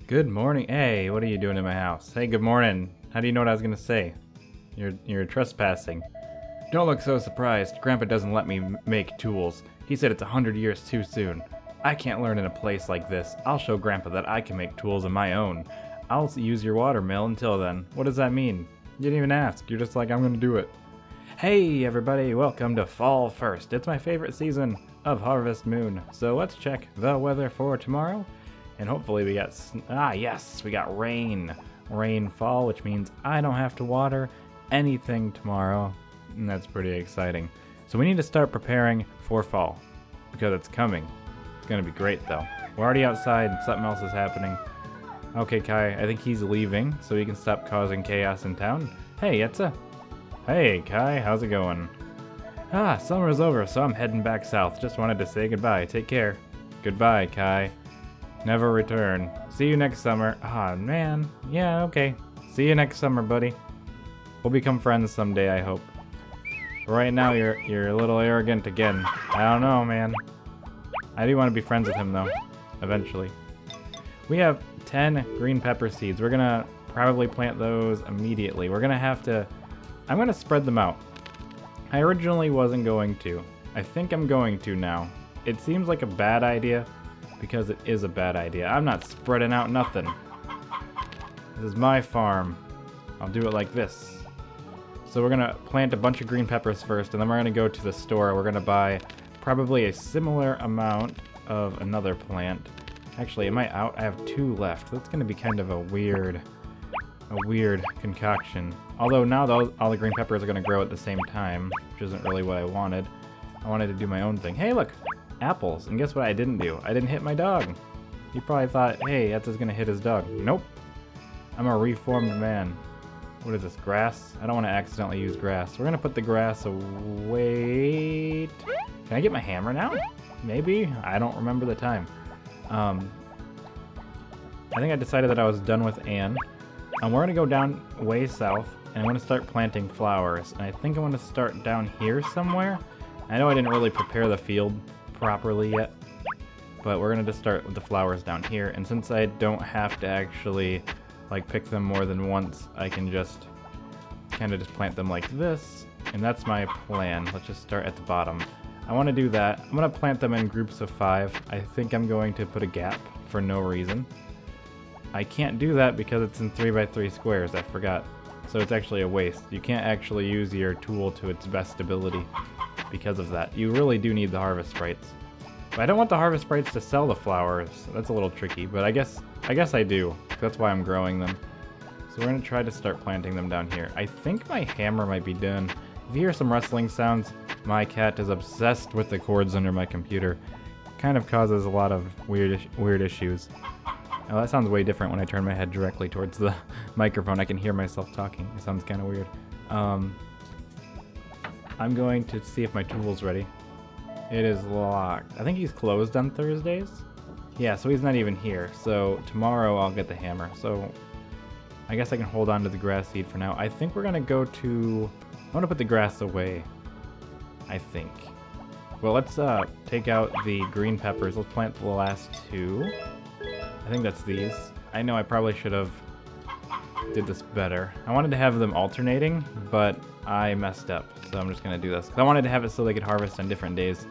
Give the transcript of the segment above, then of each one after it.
Good morning. Hey, what are you doing in my house? Hey, good morning. How do you know what I was gonna say? You're trespassing. Don't look so surprised. Grandpa doesn't let me make tools. He said it's 100 years too soon. I can't learn in a place like this. I'll show Grandpa that I can make tools of my own. I'll use your watermill until then. What does that mean? You didn't even ask. You're just like, I'm gonna do it. Hey everybody, welcome to Fall First. It's my favorite season of Harvest Moon. So let's check the weather for tomorrow. And hopefully we got, yes, we got rain. Rainfall, which means I don't have to water anything tomorrow. And that's pretty exciting. So we need to start preparing for fall because it's coming. It's gonna be great though. We're already outside, something else is happening. Okay, Kai, I think he's leaving so he can stop causing chaos in town. Hey, Yetza. Hey, Kai, how's it going? Summer's over, so I'm heading back south. Just wanted to say goodbye. Take care. Goodbye, Kai. Never return. See you next summer. Man. Yeah, okay. See you next summer, buddy. We'll become friends someday, I hope. Right now, you're a little arrogant again. I don't know, man. I do want to be friends with him, though. Eventually. We have 10 green pepper seeds. We're gonna probably plant those immediately. We're gonna have to... I'm gonna spread them out. I originally wasn't going to. I think I'm going to now. It seems like a bad idea, because it is a bad idea. I'm not spreading out nothing. This is my farm. I'll do it like this. So we're gonna plant a bunch of green peppers first, and then we're gonna go to the store. We're gonna buy probably a similar amount of another plant. Actually, am I out? I have 2 left. That's gonna be kind of a weird concoction. Although now all the green peppers are gonna grow at the same time, which isn't really what I wanted. I wanted to do my own thing. Hey, look! Apples. And guess what I didn't do? I didn't hit my dog. You probably thought, hey, Etza's gonna hit his dog. Nope. I'm a reformed man. What is this, grass? I don't want to accidentally use grass. We're gonna put the grass away. Can I get my hammer now? Maybe? I don't remember the time. I think I decided that I was done with Anne. We're gonna go down way south, and I want to start planting flowers. And I think I want to start down here somewhere. I know I didn't really prepare the field properly yet, but we're gonna just start with the flowers down here, and since I don't have to actually like pick them more than once, I can just kind of just plant them like this, and that's my plan. Let's just start at the bottom. I want to do that. I'm gonna plant them in groups of 5. I think I'm going to put a gap for no reason. I can't do that because it's in 3x3 squares. I forgot, so it's actually a waste. You can't actually use your tool to its best ability because of that. You really do need the harvest sprites. But I don't want the harvest sprites to sell the flowers. That's a little tricky, but I guess I do. That's why I'm growing them. So we're gonna try to start planting them down here. I think my hammer might be done. If you hear some rustling sounds, my cat is obsessed with the cords under my computer. Kind of causes a lot of weird issues. Oh, that sounds way different when I turn my head directly towards the microphone. I can hear myself talking. It sounds kind of weird. I'm going to see if my tool's ready. It is locked. I think he's closed on Thursdays. Yeah, so he's not even here. So tomorrow I'll get the hammer. So I guess I can hold on to the grass seed for now. I think we're gonna go to... I want to put the grass away, I think. Well, let's take out the green peppers. Let's plant the last 2. I think that's these. I know I probably should have did this better. I wanted to have them alternating, but I messed up, so I'm just gonna do this. 'Cause I wanted to have it so they could harvest on different days,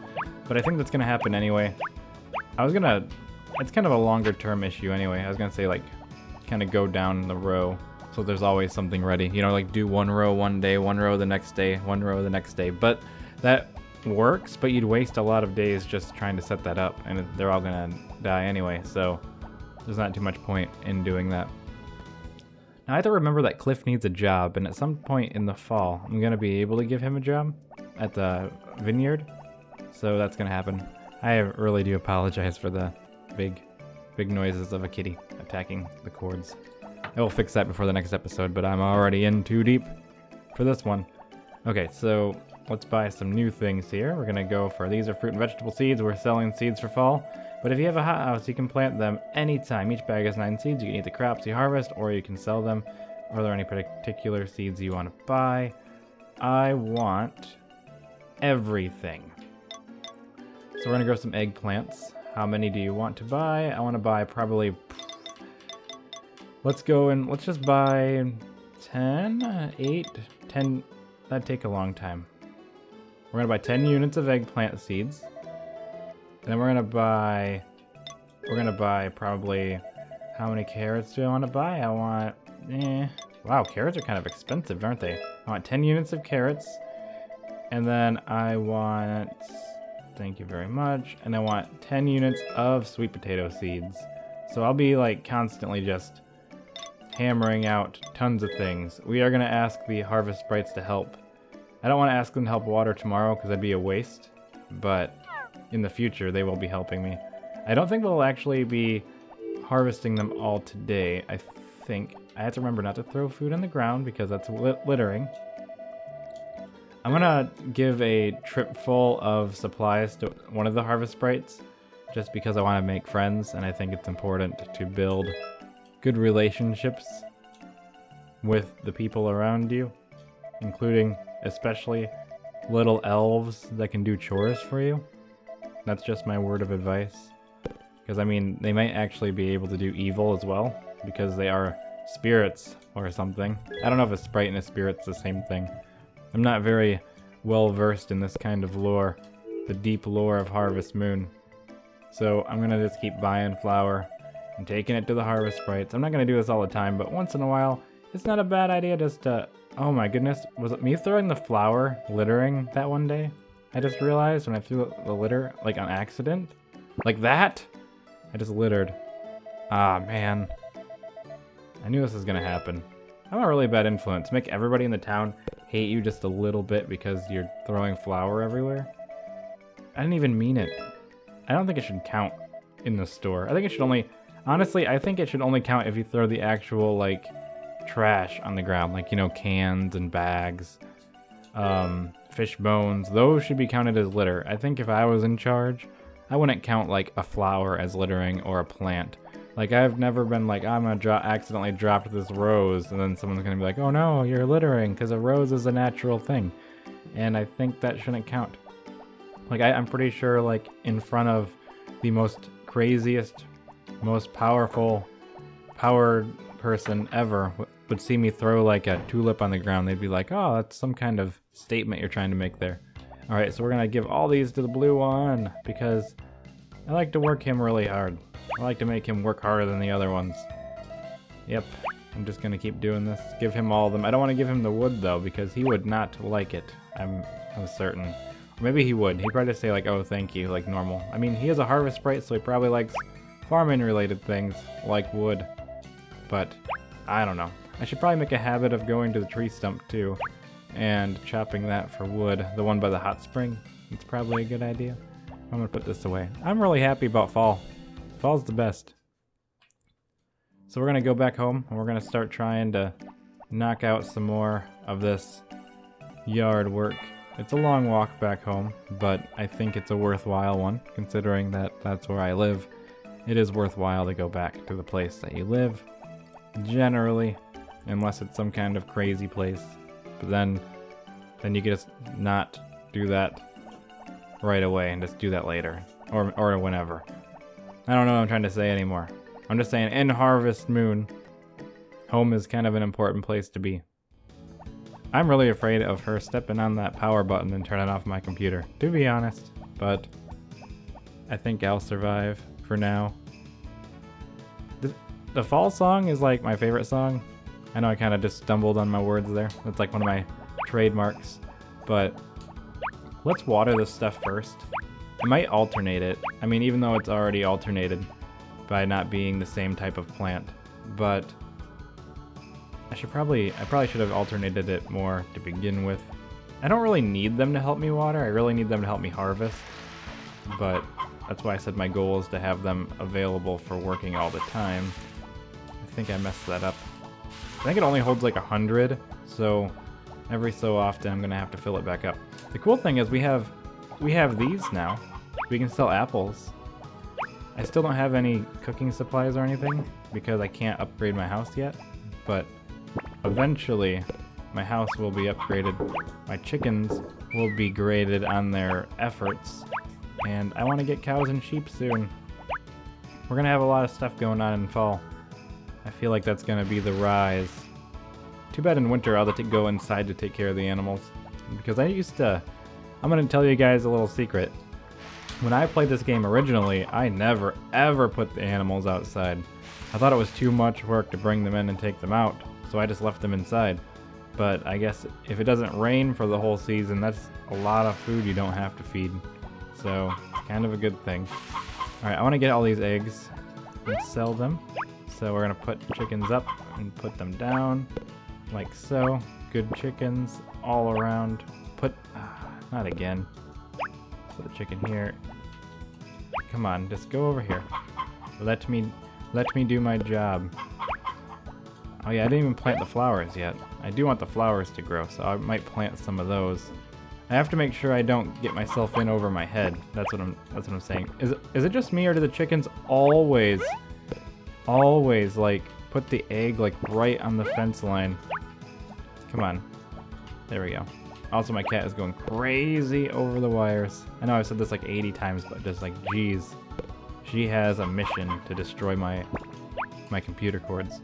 but I think that's gonna happen anyway. It's kind of a longer term issue anyway. I was gonna say like, kind of go down the row, so there's always something ready. You know, like do 1 row one day, 1 row the next day, 1 row the next day. But that works, but you'd waste a lot of days just trying to set that up, and they're all gonna die anyway, so there's not too much point in doing that. Now I have to remember that Cliff needs a job, and at some point in the fall, I'm going to be able to give him a job at the vineyard. So that's going to happen. I really do apologize for the big noises of a kitty attacking the cords. I will fix that before the next episode, but I'm already in too deep for this one. Okay, so let's buy some new things here. We're going to go for, these are fruit and vegetable seeds. We're selling seeds for fall. But if you have a hothouse, you can plant them anytime. Each bag has 9 seeds. You can eat the crops you harvest, or you can sell them. Are there any particular seeds you want to buy? I want everything. So we're gonna grow some eggplants. How many do you want to buy? I want to buy probably Let's go and let's just buy 10, 8, 10. That'd take a long time. We're gonna buy 10 units of eggplant seeds. And then we're gonna buy probably, how many carrots do I want to buy? I want, wow, carrots are kind of expensive, aren't they? I want 10 units of carrots. And then I want, thank you very much. And I want 10 units of sweet potato seeds. So I'll be like constantly just hammering out tons of things. We are gonna ask the harvest sprites to help. I don't want to ask them to help water tomorrow because that'd be a waste, but in the future they will be helping me. I don't think we'll actually be harvesting them all today. I think I have to remember not to throw food on the ground because that's littering. I'm gonna give a trip full of supplies to one of the harvest sprites just because I want to make friends, and I think it's important to build good relationships with the people around you, including especially little elves that can do chores for you. That's just my word of advice. Because, I mean, they might actually be able to do evil as well, because they are spirits or something. I don't know if a sprite and a spirit's the same thing. I'm not very well versed in this kind of lore, the deep lore of Harvest Moon. So I'm gonna just keep buying flour and taking it to the harvest sprites. I'm not gonna do this all the time, but once in a while, it's not a bad idea just to... Oh my goodness, was it me throwing the flour littering that one day? I just realized when I threw the litter, like on accident. Like that? I just littered. Ah, man. I knew this was gonna happen. I'm a really bad influence. Make everybody in the town hate you just a little bit because you're throwing flour everywhere. I didn't even mean it. I don't think it should count in the store. I think it should only... Honestly, I think it should only count if you throw the actual, like, trash on the ground. Like, you know, cans and bags. Fish bones. Those should be counted as litter. I think if I was in charge, I wouldn't count, like, a flower as littering or a plant. Like, I've never been like, I'm gonna accidentally dropped this rose, and then someone's gonna be like, oh no, you're littering, because a rose is a natural thing. And I think that shouldn't count. Like, I'm pretty sure, like, in front of the most craziest, most powerful, powered person ever would see me throw, like, a tulip on the ground. They'd be like, oh, that's some kind of statement you're trying to make there. Alright, so we're gonna give all these to the blue one, because I like to work him really hard. I like to make him work harder than the other ones. Yep, I'm just gonna keep doing this. Give him all of them. I don't want to give him the wood though, because he would not like it. I'm certain. Or maybe he would. He'd probably just say like, oh, thank you, like normal. I mean, he is a harvest sprite, so he probably likes farming related things, like wood. But, I don't know. I should probably make a habit of going to the tree stump too, and chopping that for wood. The one by the hot spring. It's probably a good idea. I'm gonna put this away. I'm really happy about fall. Fall's the best. So we're gonna go back home and we're gonna start trying to knock out some more of this yard work. It's a long walk back home, but I think it's a worthwhile one, considering that that's where I live. It is worthwhile to go back to the place that you live, generally, unless it's some kind of crazy place. But then you can just not do that right away and just do that later, or whenever. I don't know what I'm trying to say anymore. I'm just saying, in Harvest Moon, home is kind of an important place to be. I'm really afraid of her stepping on that power button and turning off my computer, to be honest. But I think I'll survive for now. The fall song is like my favorite song. I know I kind of just stumbled on my words there. That's like one of my trademarks. But let's water this stuff first. I might alternate it. I mean, even though it's already alternated by not being the same type of plant. But I probably should have alternated it more to begin with. I don't really need them to help me water. I really need them to help me harvest. But that's why I said my goal is to have them available for working all the time. I think I messed that up. I think it only holds like 100, so every so often I'm gonna have to fill it back up. The cool thing is we have these now. We can sell apples. I still don't have any cooking supplies or anything because I can't upgrade my house yet, but eventually my house will be upgraded. My chickens will be graded on their efforts, and I want to get cows and sheep soon. We're gonna have a lot of stuff going on in fall. I feel like that's gonna be the rise. Too bad in winter I'll have to go inside to take care of the animals. Because I'm gonna tell you guys a little secret. When I played this game originally, I never ever put the animals outside. I thought it was too much work to bring them in and take them out, so I just left them inside. But I guess if it doesn't rain for the whole season, that's a lot of food you don't have to feed. So, it's kind of a good thing. Alright, I want to get all these eggs and sell them. So we're going to put chickens up and put them down, like so. Good chickens all around. Not again. Put a chicken here. Come on, just go over here. Let me do my job. Oh yeah, I didn't even plant the flowers yet. I do want the flowers to grow, so I might plant some of those. I have to make sure I don't get myself in over my head. That's what I'm saying. Is it just me, or do the chickens always like put the egg like right on the fence line? Come on. There we go. Also, my cat is going crazy over the wires. I know I've said this like 80 times, but just like, geez. She has a mission to destroy my computer cords.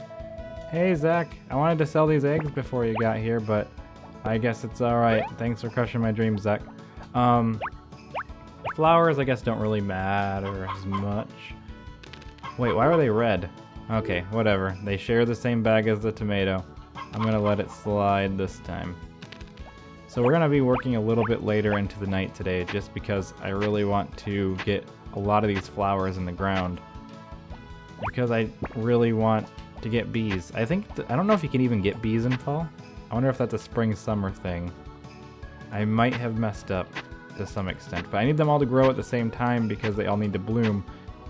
Hey, Zach. I wanted to sell these eggs before you got here, but I guess it's alright. Thanks for crushing my dreams, Zach. The flowers, I guess, don't really matter as much. Wait, why are they red? Okay, whatever. They share the same bag as the tomato. I'm gonna let it slide this time. So we're gonna be working a little bit later into the night today, just because I really want to get a lot of these flowers in the ground. Because I really want to get bees. I don't know if you can even get bees in fall. I wonder if that's a spring-summer thing. I might have messed up to some extent, but I need them all to grow at the same time because they all need to bloom,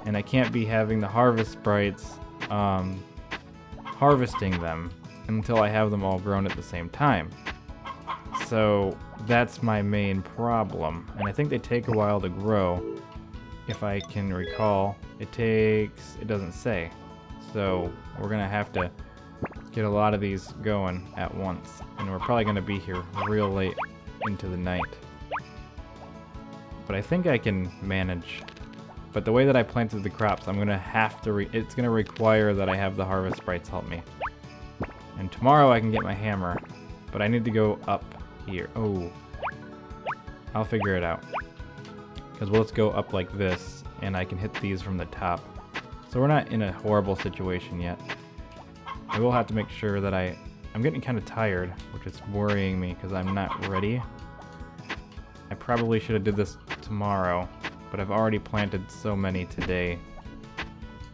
and I can't be having the harvest sprites harvesting them until I have them all grown at the same time. So that's my main problem, and I think they take a while to grow, if I can recall. It doesn't say, so we're gonna have to get a lot of these going at once, and we're probably gonna be here real late into the night. But I think I can manage. But the way that I planted the crops, I'm gonna have to it's gonna require that I have the harvest sprites help me. And tomorrow I can get my hammer, but I need to go up here. Oh, I'll figure it out. Because let's go up like this, and I can hit these from the top. So we're not in a horrible situation yet. I will have to make sure that I'm getting kind of tired, which is worrying me because I'm not ready. I probably should have did this tomorrow, but I've already planted so many today.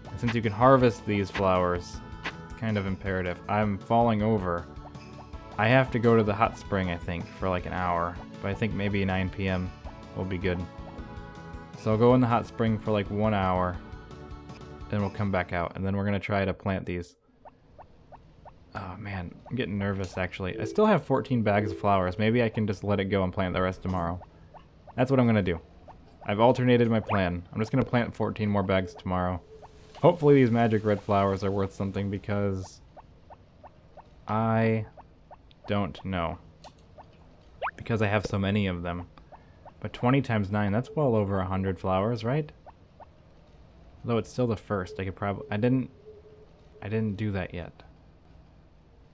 And since you can harvest these flowers, it's kind of imperative. I'm falling over. I have to go to the hot spring, I think, for like an hour, but I think maybe 9 p.m. will be good. So I'll go in the hot spring for like 1 hour, then we'll come back out, and then we're gonna try to plant these. Oh man, I'm getting nervous actually. I still have 14 bags of flowers. Maybe I can just let it go and plant the rest tomorrow. That's what I'm gonna do. I've alternated my plan. I'm just gonna plant 14 more bags tomorrow. Hopefully these magic red flowers are worth something, because I don't know. Because I have so many of them. But 20 times 9, that's well over 100 flowers, right? Though it's still the first, I could probably... I didn't do that yet.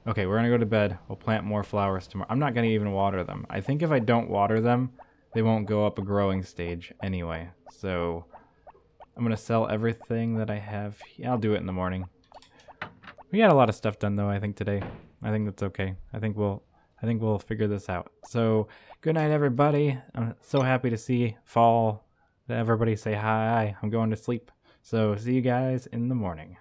Okay, we're gonna go to bed. We'll plant more flowers tomorrow. I'm not gonna even water them. I think if I don't water them, they won't go up a growing stage anyway. So I'm gonna sell everything that I have. Yeah, I'll do it in the morning. We got a lot of stuff done though, I think, today. I think that's okay. I think we'll figure this out. So good night, everybody. I'm so happy to see fall. Everybody say hi. I'm going to sleep. So see you guys in the morning.